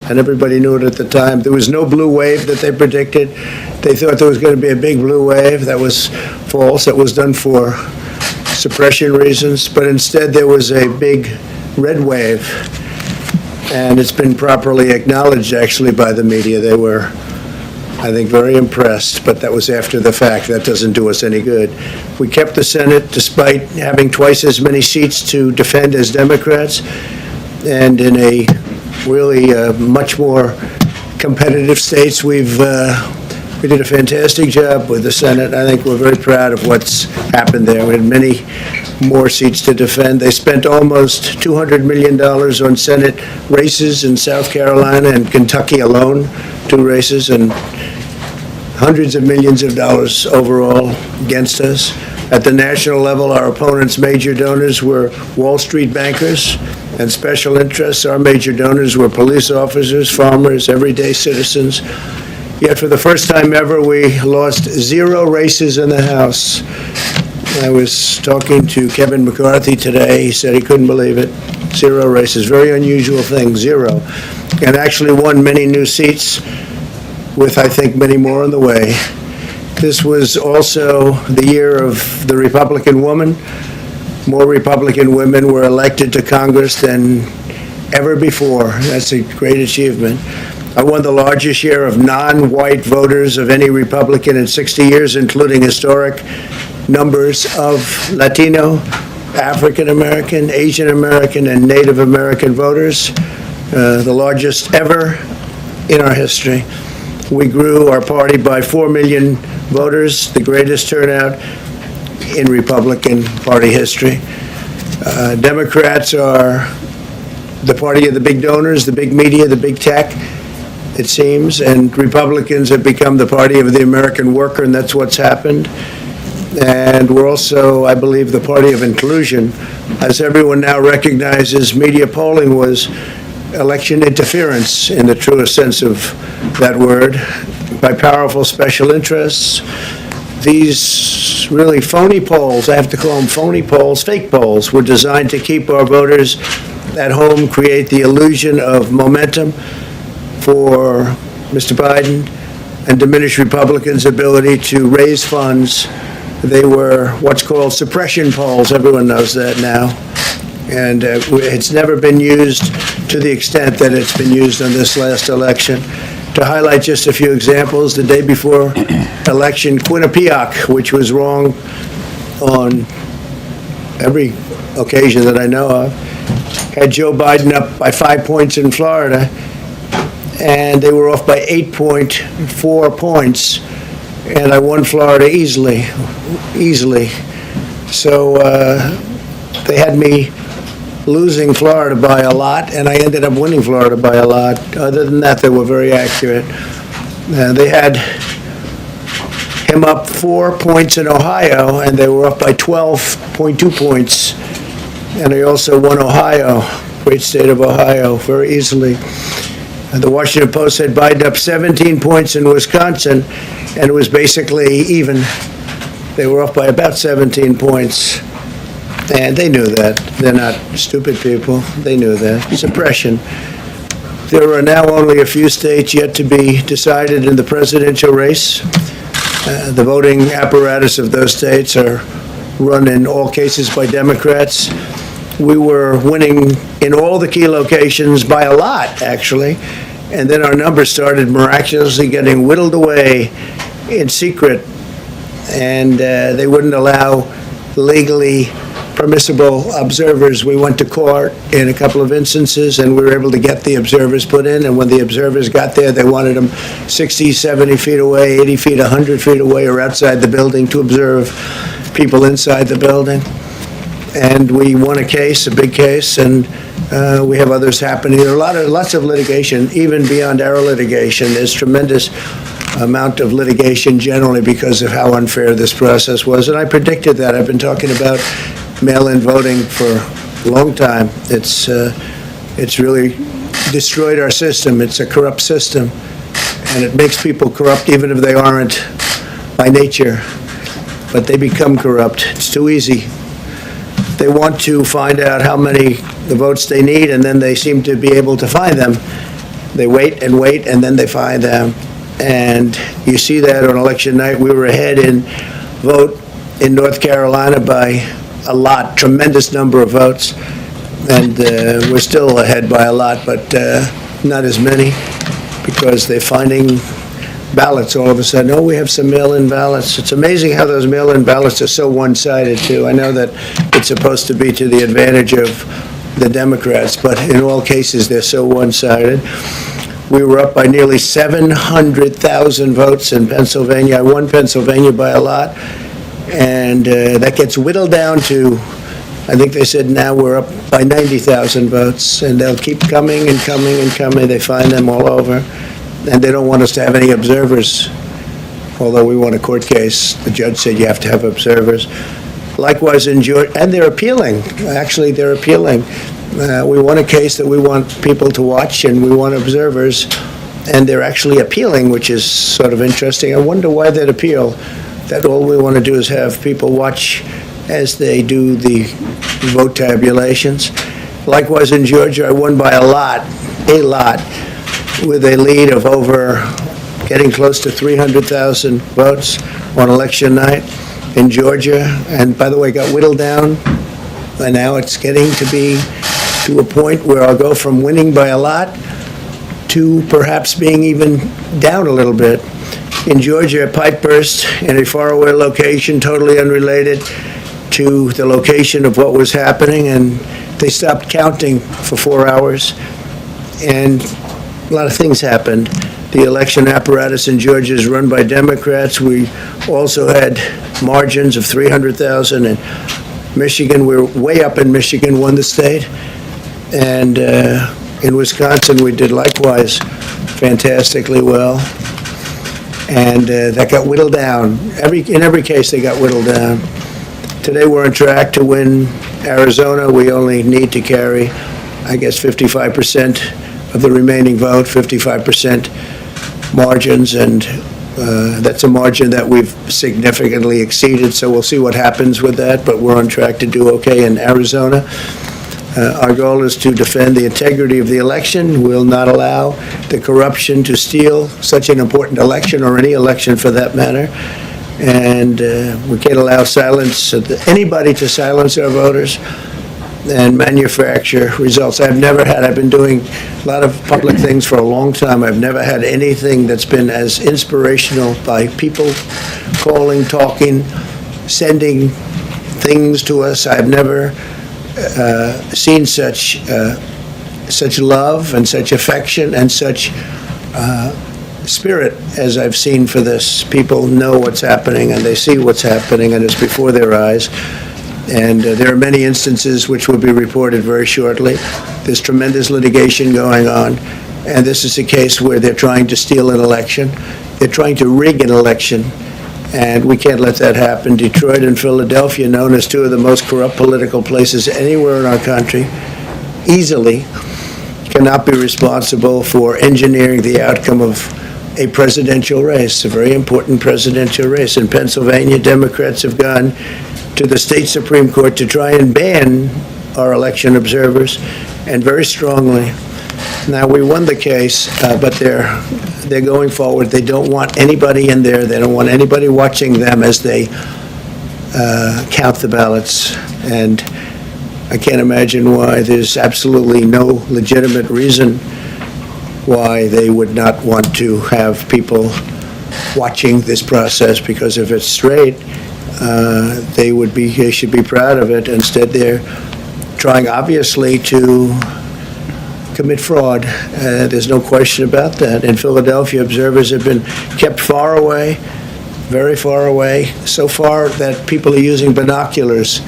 and everybody knew it at the time. There was no blue wave that they predicted. They thought there was going to be a big blue wave. That was false. That was done for suppression reasons, but instead there was a big red wave, and it's been properly acknowledged, actually, by the media. They were, I think, very impressed, but that was after the fact. That doesn't do us any good. We kept the Senate despite having twice as many seats to defend as Democrats, and in a really much more competitive states, we did a fantastic job with the Senate. I think we're very proud of what's happened there. We had many more seats to defend. They spent almost $200 million on Senate races in South Carolina and Kentucky alone, 2 races, and hundreds of millions of dollars overall against us. At the national level, our opponents' major donors were Wall Street bankers and special interests. Our major donors were police officers, farmers, everyday citizens. Yet for the first time ever, we lost 0 races in the House. I was talking to Kevin McCarthy today. He said he couldn't believe it. 0 races, very unusual thing, 0. And actually won many new seats with, I think, many more on the way. This was also the year of the Republican woman. More Republican women were elected to Congress than ever before. That's a great achievement. I won the largest share of non-white voters of any Republican in 60 years, including historic numbers of Latino, African American, Asian American, and Native American voters, the largest ever in our history. We grew our party by 4 million voters, the greatest turnout in Republican Party history. Democrats are the party of the big donors, the big media, the big tech, it seems, and Republicans have become the party of the American worker, and that's what's happened. And we're also, I believe, the party of inclusion. As everyone now recognizes, media polling was election interference in the truest sense of that word by powerful special interests. These really phony polls, I have to call them phony polls, fake polls, were designed to keep our voters at home, create the illusion of momentum for Mr. Biden, and diminish Republicans' ability to raise funds. They were what's called suppression polls. Everyone knows that now. And it's never been used to the extent that it's been used on this last election. To highlight just a few examples, the day before election, Quinnipiac, which was wrong on every occasion that I know of, had Joe Biden up by 5 points in Florida, and they were off by 8.4 points, and I won Florida easily. So they had me losing Florida by a lot, and I ended up winning Florida by a lot. Other than that, they were very accurate. They had him up 4 points in Ohio, and they were up by 12.2 points. And I also won Ohio, great state of Ohio, very easily. And the Washington Post had Biden up 17 points in Wisconsin, and it was basically even. They were off by about 17 points. And they knew that. They're not stupid people. They knew that. Suppression. There are now only a few states yet to be decided in the presidential race. The voting apparatus of those states are run in all cases by Democrats. We were winning in all the key locations by a lot, actually. And then our numbers started miraculously getting whittled away in secret. And they wouldn't allow legally permissible observers. We went to court in a couple of instances, and we were able to get the observers put in. And when the observers got there, they wanted them 60, 70 feet away, 80 feet, 100 feet away, or outside the building to observe people inside the building. And we won a case, a big case, and we have others happening. There are lots of litigation, even beyond our litigation. There's tremendous amount of litigation generally because of how unfair this process was, and I predicted that. I've been talking about mail-in voting for a long time. It's really destroyed our system. It's a corrupt system, and it makes people corrupt even if they aren't by nature, but they become corrupt. It's too easy. They want to find out how many the votes they need, and then they seem to be able to find them They wait, and then they find them. And you see that on election night. We were ahead in vote in North Carolina by a lot, tremendous number of votes. And we're still ahead by a lot, but not as many, because they're finding ballots all of a sudden. Oh, we have some mail-in ballots. It's amazing how those mail-in ballots are so one-sided, too. I know that it's supposed to be to the advantage of the Democrats, but in all cases, they're so one-sided. We were up by nearly 700,000 votes in Pennsylvania. I won Pennsylvania by a lot, and that gets whittled down to, I think they said now we're up by 90,000 votes, and they'll keep coming and coming and coming. They find them all over, and they don't want us to have any observers, although we won a court case. The judge said you have to have observers. Likewise in Georgia, and they're appealing. Actually, they're appealing. We won a case that we want people to watch, and we want observers, and they're actually appealing, which is sort of interesting. I wonder why they'd appeal, that all we want to do is have people watch as they do the vote tabulations. Likewise in Georgia, I won by a lot, with a lead of over getting close to 300,000 votes on election night in Georgia. And by the way, got whittled down, and now it's getting to be to a point where I'll go from winning by a lot to perhaps being even down a little bit. In Georgia, a pipe burst in a faraway location, totally unrelated to the location of what was happening, and they stopped counting for 4 hours, and a lot of things happened. The election apparatus in Georgia is run by Democrats. We also had margins of 300,000 in Michigan. We're way up in Michigan, won the state. And in Wisconsin, we did likewise fantastically well. And that got whittled down. In every case, they got whittled down. Today, we're on track to win Arizona. We only need to carry, I guess, 55% of the remaining vote, 55% margins, and that's a margin that we've significantly exceeded, so we'll see what happens with that, but we're on track to do okay in Arizona. Our goal is to defend the integrity of the election. We'll not allow the corruption to steal such an important election, or any election for that matter. And we can't allow anybody to silence our voters and manufacture results. I've been doing a lot of public things for a long time. I've never had anything that's been as inspirational, by people calling, talking, sending things to us. I've never seen such love and such affection and such spirit as I've seen for this. People know what's happening, and they see what's happening, and it's before their eyes. And there are many instances which will be reported very shortly. There's tremendous litigation going on, and this is a case where they're trying to steal an election. They're trying to rig an election, and we can't let that happen. Detroit and Philadelphia, known as two of the most corrupt political places anywhere in our country, easily cannot be responsible for engineering the outcome of a presidential race, a very important presidential race. In Pennsylvania, Democrats have gone to the state Supreme Court to try and ban our election observers, and very strongly. Now, we won the case, but they're going forward. They don't want anybody in there. They don't want anybody watching them as they count the ballots. And I can't imagine why. There's absolutely no legitimate reason why they would not want to have people watching this process, because if it's straight, they should be proud of it. Instead, they're trying, obviously, to commit fraud. There's no question about that. In Philadelphia, observers have been kept far away, very far away, so far that people are using binoculars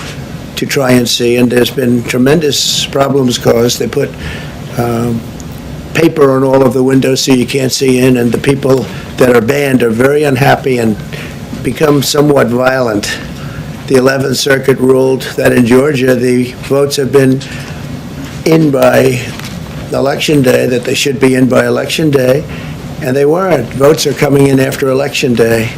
to try and see, and there's been tremendous problems caused. They put paper on all of the windows so you can't see in, and the people that are banned are very unhappy and become somewhat violent. The 11th Circuit ruled that in Georgia the votes have been in by Election Day, that they should be in by Election Day, and they weren't. Votes are coming in after Election Day.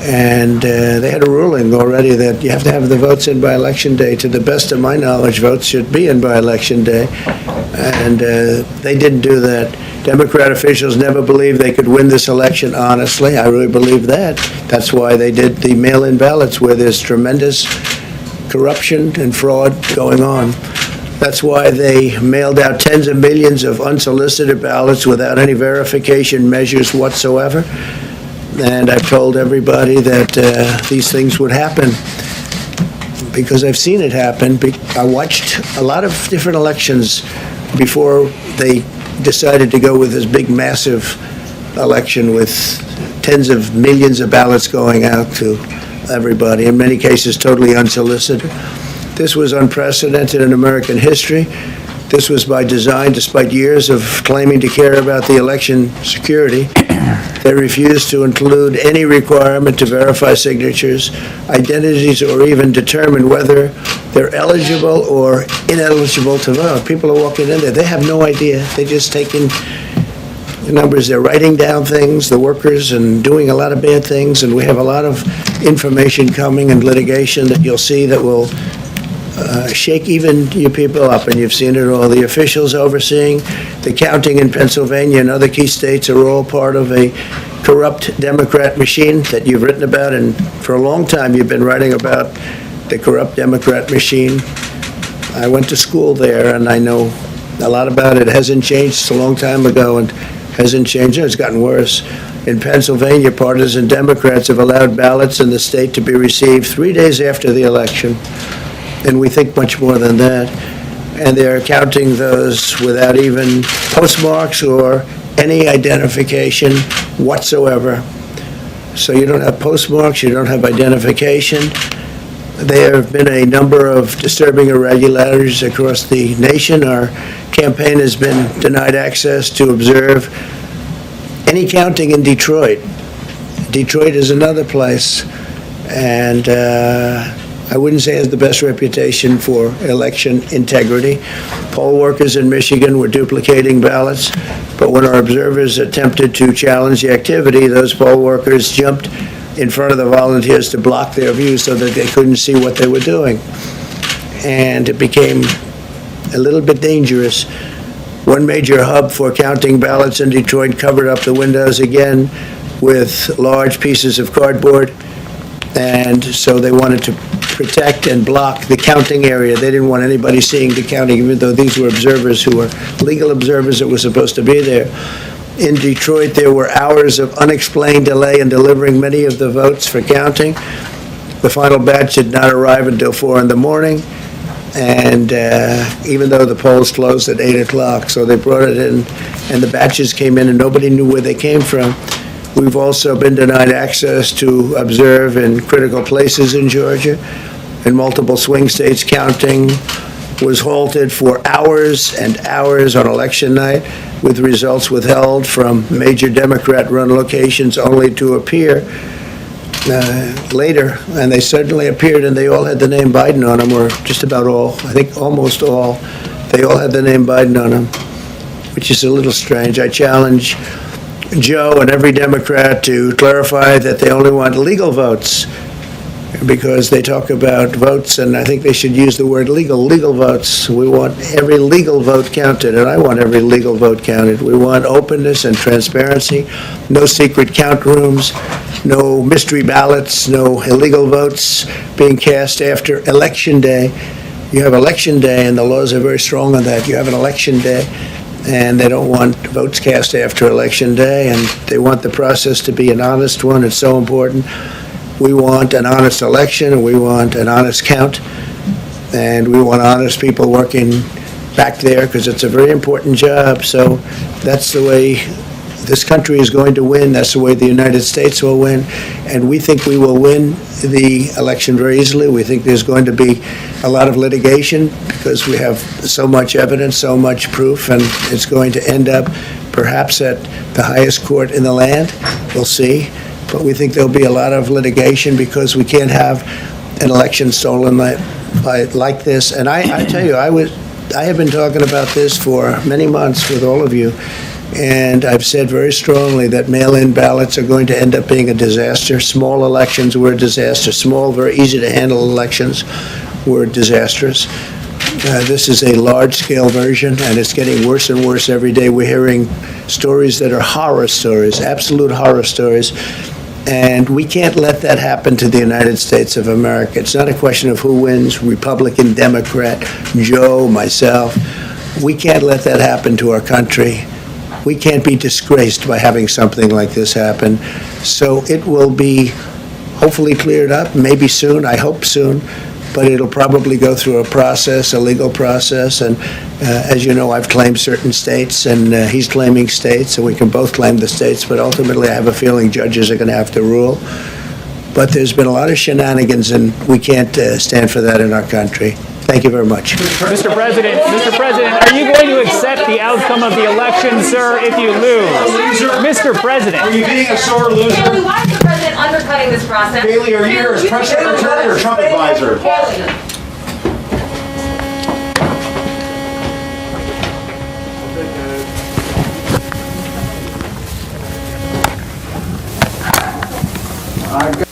And they had a ruling already that you have to have the votes in by Election Day. To the best of my knowledge, votes should be in by Election Day. And they didn't do that. Democrat officials never believed they could win this election honestly. I really believe that. That's why they did the mail-in ballots, where there's tremendous corruption and fraud going on. That's why they mailed out tens of millions of unsolicited ballots without any verification measures whatsoever. And I've told everybody that these things would happen because I've seen it happen. I watched a lot of different elections before they decided to go with this big, massive election with tens of millions of ballots going out to everybody, in many cases totally unsolicited. This was unprecedented in American history. This was by design, despite years of claiming to care about the election security. They refused to include any requirement to verify signatures, identities, or even determine whether they're eligible or ineligible to vote. People are walking in there. They have no idea. They're just taking the numbers. They're writing down things, the workers, and doing a lot of bad things. And we have a lot of information coming and litigation that you'll see that will shake even you people up, and you've seen it all. The officials overseeing the counting in Pennsylvania and other key states are all part of a corrupt Democrat machine that you've written about, and for a long time you've been writing about the corrupt Democrat machine. I went to school there, and I know a lot about it. It hasn't changed. It's a long time ago, and hasn't changed. It's gotten worse. In Pennsylvania, partisan Democrats have allowed ballots in the state to be received 3 days after the election. And we think much more than that. And they're counting those without even postmarks or any identification whatsoever. So you don't have postmarks, you don't have identification. There have been a number of disturbing irregularities across the nation. Our campaign has been denied access to observe any counting in Detroit. Detroit is another place. And I wouldn't say it has the best reputation for election integrity. Poll workers in Michigan were duplicating ballots, but when our observers attempted to challenge the activity, those poll workers jumped in front of the volunteers to block their view so that they couldn't see what they were doing. And it became a little bit dangerous. One major hub for counting ballots in Detroit covered up the windows again with large pieces of cardboard. And so they wanted to protect and block the counting area. They didn't want anybody seeing the counting, even though these were observers who were legal observers that were supposed to be there. In Detroit, there were hours of unexplained delay in delivering many of the votes for counting. The final batch did not arrive until 4 in the morning, and even though the polls closed at 8 o'clock, so they brought it in, and the batches came in, and nobody knew where they came from. We've also been denied access to observe in critical places in Georgia. In multiple swing states, counting was halted for hours and hours on election night, with results withheld from major Democrat-run locations only to appear later. And they certainly appeared, and they all had the name Biden on them, or just about all. I think almost all. They all had the name Biden on them, which is a little strange. I challenge Joe and every Democrat to clarify that they only want legal votes, because they talk about votes, and I think they should use the word legal votes. We want every legal vote counted, and I want every legal vote counted. We want openness and transparency, no secret count rooms, no mystery ballots, no illegal votes being cast after Election Day. You have Election Day, and the laws are very strong on that. You have an Election Day, and they don't want votes cast after Election Day, and they want the process to be an honest one. It's so important. We want an honest election, and we want an honest count, and we want honest people working back there, because it's a very important job. So that's the way this country is going to win. That's the way the United States will win, and we think we will win the election very easily. We think there's going to be a lot of litigation because we have so much evidence, so much proof, and it's going to end up perhaps at the highest court in the land. We'll see. But we think there'll be a lot of litigation because we can't have an election stolen like this. And I tell you, I have been talking about this for many months with all of you, And I've said very strongly that mail-in ballots are going to end up being a disaster. Small elections were a disaster. Small, very easy-to-handle elections were disastrous. This is a large-scale version, and it's getting worse and worse every day. We're hearing stories that are horror stories, absolute horror stories, and we can't let that happen to the United States of America. It's not a question of who wins, Republican, Democrat, Joe, myself. We can't let that happen to our country. We can't be disgraced by having something like this happen. So it will be hopefully cleared up, maybe soon, I hope soon, but it'll probably go through a process, a legal process, and as you know, I've claimed certain states, and he's claiming states, and we can both claim the states, but ultimately I have a feeling judges are going to have to rule. But there's been a lot of shenanigans, and we can't stand for that in our country. Thank you very much. Mr. President, are you going to accept the outcome of the election, sir, if you lose? Mr. President. Are you being a sore loser? Haley, why is the president undercutting this process? Haley, are you here as press secretary or Trump advisor? Haley. I've got